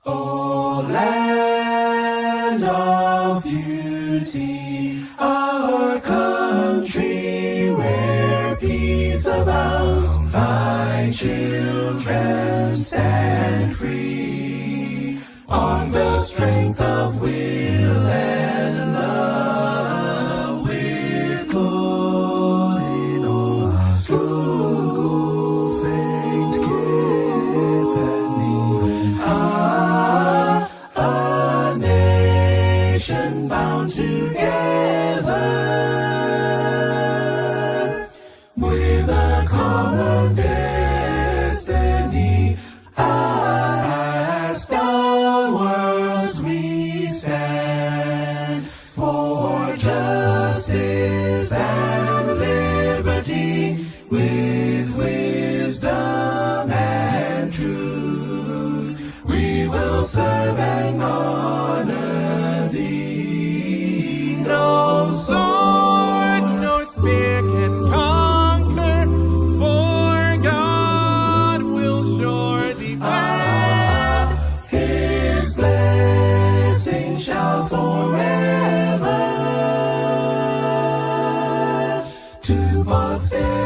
O land of beauty, our country where peace abounds, thy children stand free on the strength of will and love, with good in all our schools, Saint Kitts and Nevis. A nation bound together with a common destiny. As stalwarts we stand for justice and liberty, with wisdom and truth. We will serve and honor thee. No sword, no spear can conquer, for God will sure defend. His blessing shall forever to posterity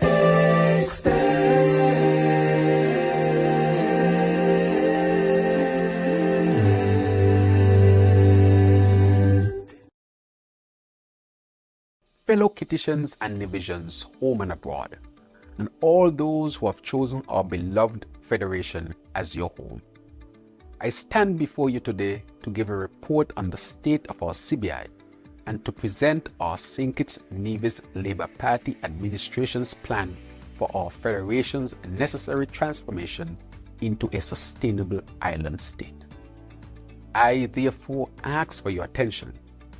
extend. Fellow Kittitians and Nevisians, home and abroad, and all those who have chosen our beloved Federation as your home, I stand before you today to give a report on the state of our CBI and to present our St. Kitts Nevis Labour Party administration's plan for our Federation's necessary transformation into a sustainable island state. I therefore ask for your attention,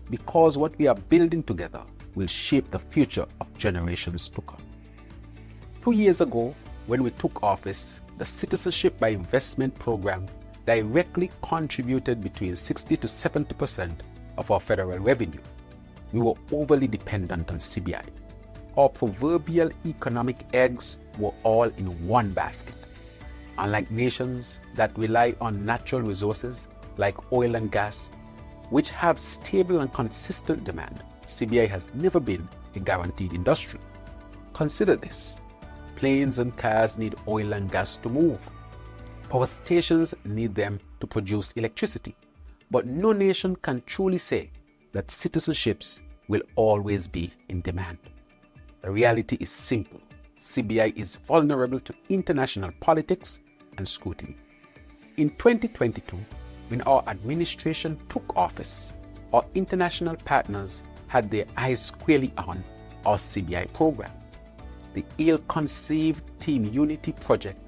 because what we are building together will shape the future of generations to come. 2 years ago, when we took office, the Citizenship by Investment program directly contributed between 60 to 70% of our federal revenue. We were overly dependent on CBI. Our proverbial economic eggs were all in one basket. Unlike nations that rely on natural resources like oil and gas, which have stable and consistent demand, CBI has never been a guaranteed industry. Consider this. Planes and cars need oil and gas to move. Power stations need them to produce electricity. But no nation can truly say that citizenships will always be in demand. The reality is simple. CBI is vulnerable to international politics and scrutiny. In 2022, when our administration took office, our international partners had their eyes squarely on our CBI program. The ill-conceived Team Unity project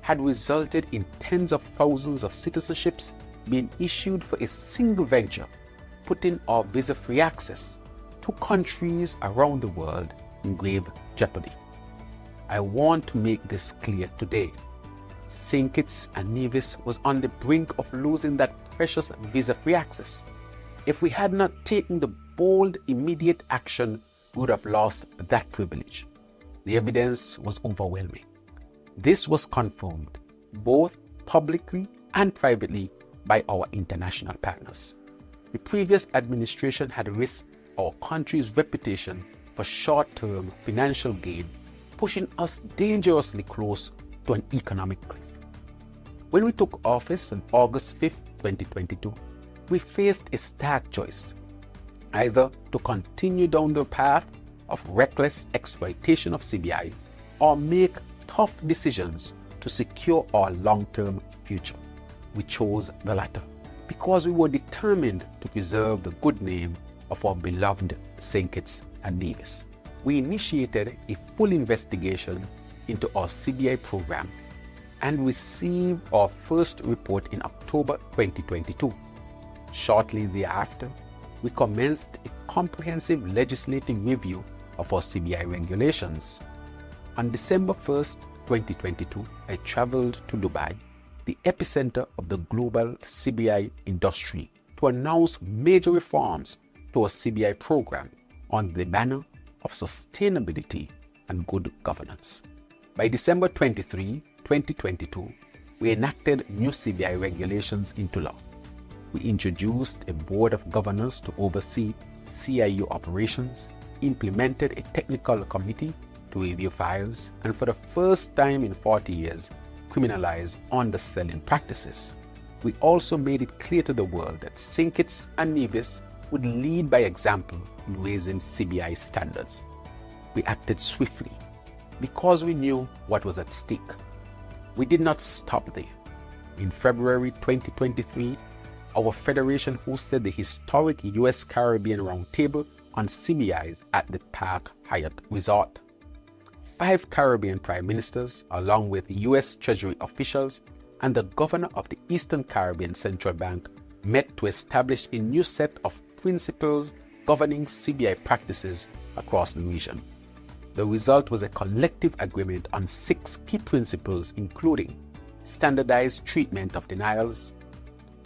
had resulted in tens of thousands of citizenships being issued for a single venture, putting our visa-free access to countries around the world in grave jeopardy. I want to make this clear today. St. Kitts and Nevis was on the brink of losing that precious visa-free access. If we had not taken the bold, immediate action, we would have lost that privilege. The evidence was overwhelming. This was confirmed both publicly and privately by our international partners. The previous administration had risked our country's reputation for short-term financial gain, pushing us dangerously close to an economic cliff. When we took office on August 5, 2022, we faced a stark choice: either to continue down the path of reckless exploitation of CBI or make tough decisions to secure our long-term future. We chose the latter because we were determined to preserve the good name of our beloved St. Kitts and Nevis. We initiated a full investigation into our CBI program and received our first report in October 2022. Shortly thereafter, we commenced a comprehensive legislative review of our CBI regulations. On December 1st, 2022, I traveled to Dubai, the epicenter of the global CBI industry, to announce major reforms to our CBI program on the banner of sustainability and good governance. By December 23, 2022, we enacted new CBI regulations into law. We introduced a board of governors to oversee CIU operations, implemented a technical committee to review files, and for the first time in 40 years, criminalized underselling practices. We also made it clear to the world that St. Kitts and Nevis would lead by example in raising CBI standards. We acted swiftly because we knew what was at stake. We did not stop there. In February 2023, our federation hosted the historic U.S. Caribbean Roundtable on CBIs at the Park Hyatt Resort. 5 Caribbean prime ministers, along with U.S. Treasury officials and the governor of the Eastern Caribbean Central Bank, met to establish a new set of principles governing CBI practices across the region. The result was a collective agreement on 6 key principles, including standardized treatment of denials,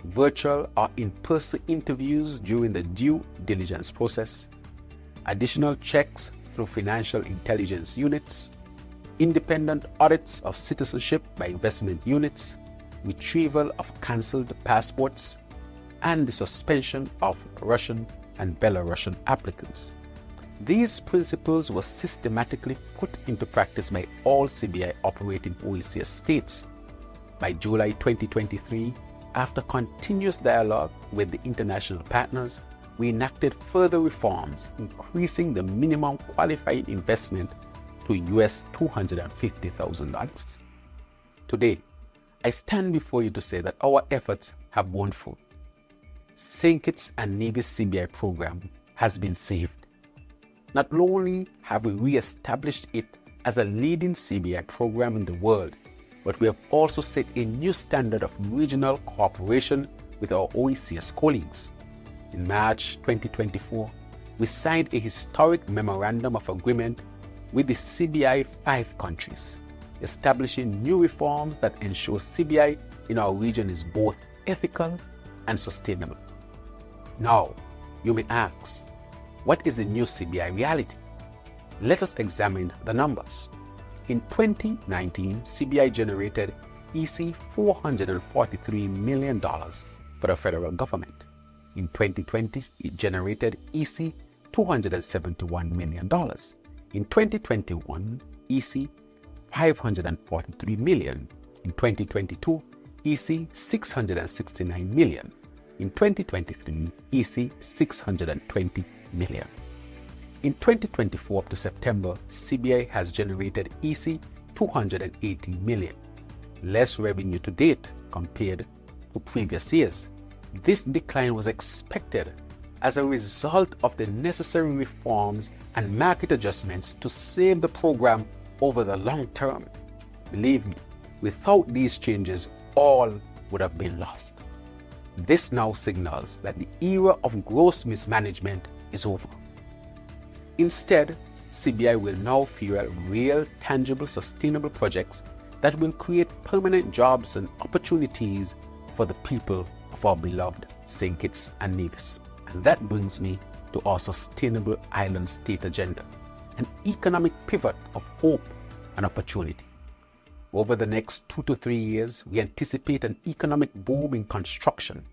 virtual or in-person interviews during the due diligence process, additional checks through financial intelligence units, independent audits of citizenship by investment units, retrieval of cancelled passports, and the suspension of Russian and Belarusian applicants. These principles were systematically put into practice by all CBI operating OECS states. By July 2023, after continuous dialogue with the international partners, we enacted further reforms, increasing the minimum qualifying investment to US $250,000. Today, I stand before you to say that our efforts have borne fruit. St. Kitts and Nevis CBI program has been saved. Not only have we re-established it as a leading CBI program in the world, but we have also set a new standard of regional cooperation with our OECS colleagues. In March 2024, we signed a historic memorandum of agreement with the CBI 5 countries, establishing new reforms that ensure CBI in our region is both ethical and sustainable. Now, you may ask, what is the new CBI reality? Let us examine the numbers. In 2019, CBI generated EC $443 million for the federal government. In 2020, it generated EC $271 million. In 2021, EC $543 million. In 2022, EC $669 million. In 2023, EC $620 million. In 2024 up to September, CBI has generated EC $280 million, less revenue to date compared to previous years. This decline was expected as a result of the necessary reforms and market adjustments to save the program over the long term. Believe me, without these changes, all would have been lost. This now signals that the era of gross mismanagement is over. Instead, CBI will now fuel real, tangible, sustainable projects that will create permanent jobs and opportunities for the people of our beloved St. Kitts and Nevis. And that brings me to our sustainable island state agenda, an economic pivot of hope and opportunity. Over the next 2 to 3 years, we anticipate an economic boom in construction,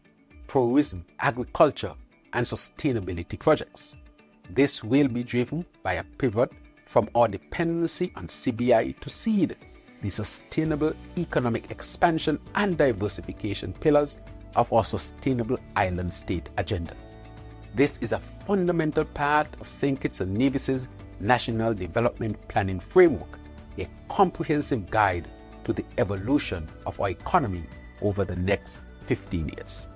tourism, agriculture, and sustainability projects. This will be driven by a pivot from our dependency on CBI to seed the sustainable economic expansion and diversification pillars of our sustainable island state agenda. This is a fundamental part of St. Kitts and Nevis's National Development Planning Framework, a comprehensive guide to the evolution of our economy over the next 15 years.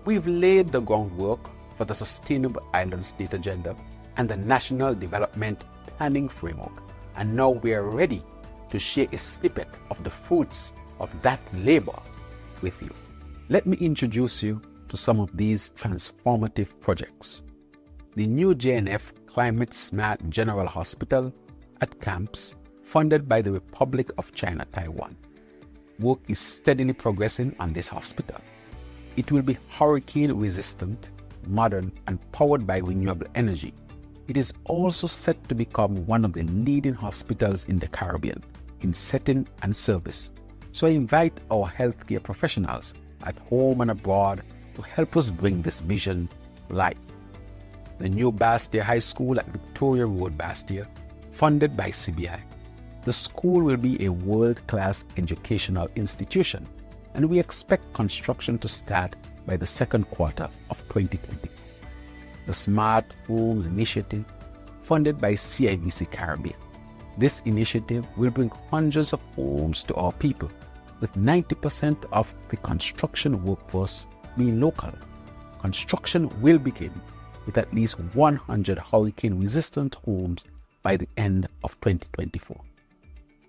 We've laid the groundwork for the Sustainable Island State Agenda and the National Development Planning Framework, and now we are ready to share a snippet of the fruits of that labor with you. Let me introduce you to some of these transformative projects. The new JNF Climate Smart General Hospital at Camps, funded by the Republic of China, Taiwan. Work is steadily progressing on this hospital. It will be hurricane resistant, modern, and powered by renewable energy. It is also set to become one of the leading hospitals in the Caribbean. in setting and service. So I invite our healthcare professionals at home and abroad to help us bring this vision to life. The new Bastia High School at Victoria Road, Bastia, funded by CBI. The school will be a world-class educational institution, and we expect construction to start by the second quarter of 2020. The Smart Homes Initiative, funded by CIBC Caribbean. This initiative will bring hundreds of homes to our people, with 90% of the construction workforce being local. Construction will begin with at least 100 hurricane-resistant homes by the end of 2024.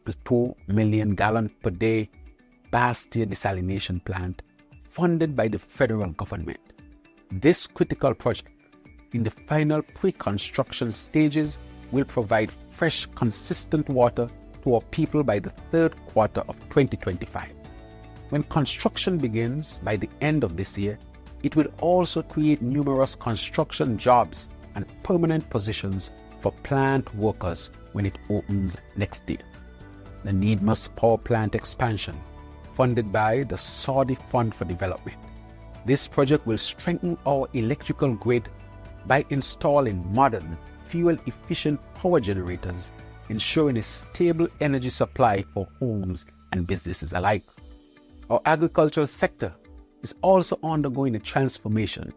The 2 million gallon per day Bastia desalination plant, funded by the federal government. This critical project, in the final pre-construction stages, will provide fresh, consistent water to our people by the third quarter of 2025. When construction begins by the end of this year, it will also create numerous construction jobs and permanent positions for plant workers when it opens next year. The Nevis power plant expansion, funded by the Saudi Fund for Development. This project will strengthen our electrical grid by installing modern, fuel-efficient power generators, ensuring a stable energy supply for homes and businesses alike. Our agricultural sector is also undergoing a transformation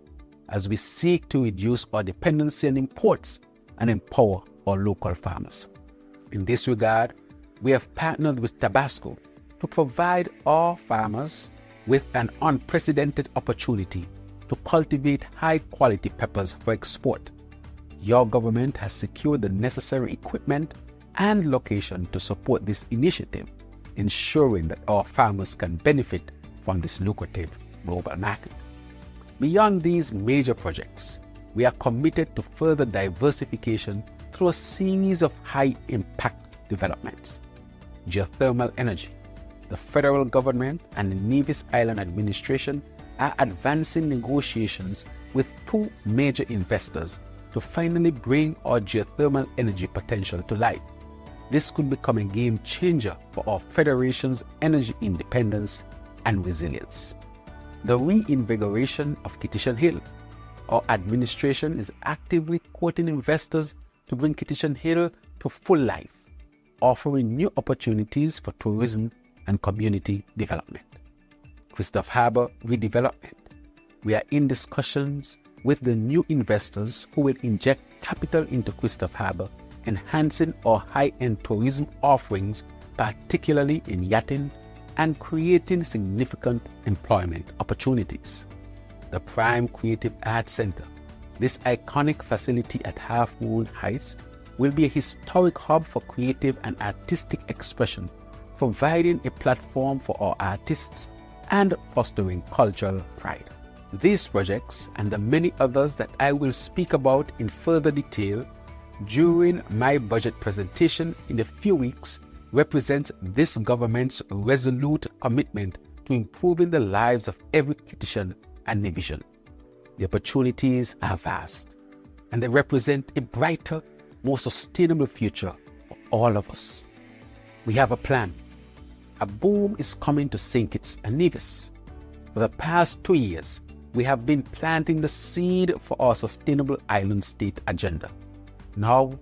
as we seek to reduce our dependency on imports and empower our local farmers. In this regard, we have partnered with Tabasco to provide our farmers with an unprecedented opportunity to cultivate high-quality peppers for export. Your government has secured the necessary equipment and location to support this initiative, ensuring that our farmers can benefit from this lucrative global market. Beyond these major projects, we are committed to further diversification through a series of high-impact developments. Geothermal energy. The federal government and the Nevis Island Administration are advancing negotiations with 2 major investors to finally bring our geothermal energy potential to life. This could become a game changer for our federation's energy independence and resilience. The reinvigoration of Kitishan Hill. Our administration is actively courting investors to bring Kitishan Hill to full life, offering new opportunities for tourism and community development. Christopher Harbour redevelopment. We are in discussions with the new investors who will inject capital into Christopher Harbour, enhancing our high-end tourism offerings, particularly in yachting, and creating significant employment opportunities. The Prime Creative Arts Center. This iconic facility at Half Moon Heights will be a historic hub for creative and artistic expression, providing a platform for our artists and fostering cultural pride. These projects and the many others that I will speak about in further detail during my budget presentation in a few weeks represents this government's resolute commitment to improving the lives of every Kitishan and Nevisian. The opportunities are vast, and they represent a brighter, more sustainable future for all of us. We have a plan. A boom is coming to St. Kitts and Nevis. For the past 2 years, we have been planting the seed for our sustainable island state agenda. Now,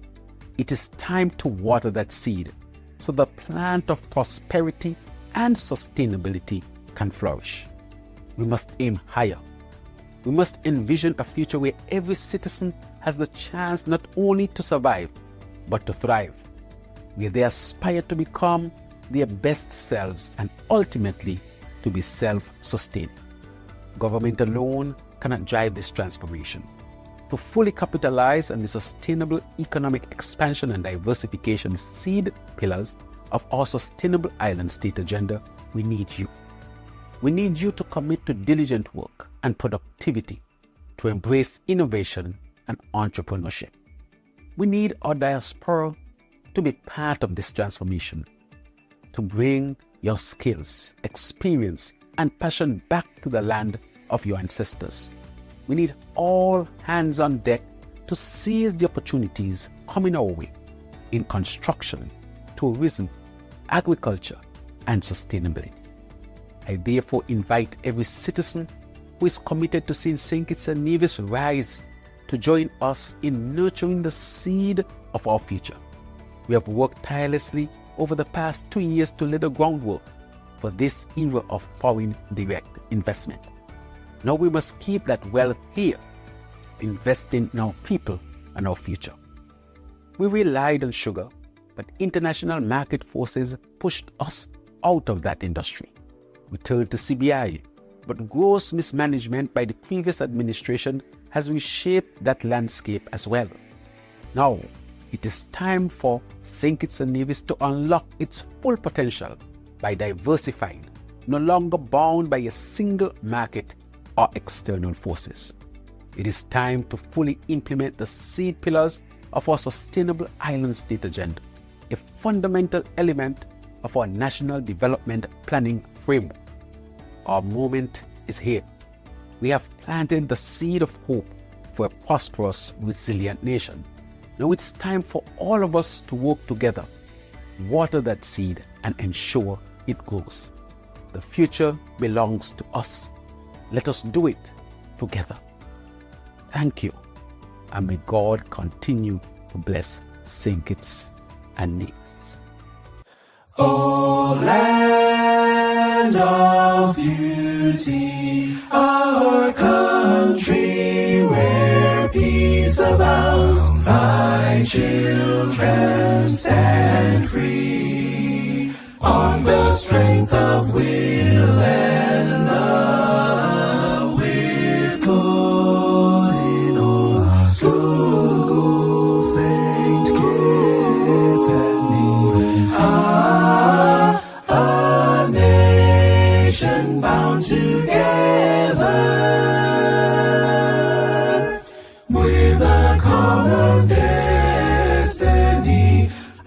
it is time to water that seed so the plant of prosperity and sustainability can flourish. We must aim higher. We must envision a future where every citizen has the chance not only to survive, but to thrive, where they aspire to become their best selves and ultimately to be self-sustaining. Government alone cannot drive this transformation. To fully capitalize on the sustainable economic expansion and diversification seed pillars of our sustainable island state agenda, we need you. We need you to commit to diligent work and productivity, to embrace innovation and entrepreneurship. We need our diaspora to be part of this transformation, to bring your skills, experience, and passion back to the land of your ancestors. We need all hands on deck to seize the opportunities coming our way in construction, tourism, agriculture, and sustainability. I therefore invite every citizen who is committed to seeing St. Kitts and Nevis rise to join us in nurturing the seed of our future. We have worked tirelessly over the past 2 years to lay the groundwork for this era of foreign direct investment. Now we must keep that wealth here, investing in our people and our future. We relied on sugar, but international market forces pushed us out of that industry. We turned to CBI, but gross mismanagement by the previous administration has reshaped that landscape as well. Now, it is time for St. Kitts and Nevis to unlock its full potential by diversifying, no longer bound by a single market or external forces. It is time to fully implement the seed pillars of our Sustainable Island State agenda, a fundamental element of our National Development Planning Framework. Our moment is here. We have planted the seed of hope for a prosperous, resilient nation. Now it's time for all of us to work together, water that seed, and ensure it grows. The future belongs to us. Let us do it together. Thank you, and may God continue to bless St. Kitts and Nevis. O land of beauty, our country where peace abounds, thy children stand free on the strength of will and love, with good in all schools, Saint Kitts and Nevis are a nation bound together with a common destiny.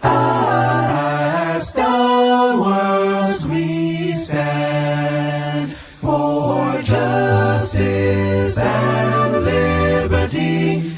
As stalwarts we stand for justice and liberty.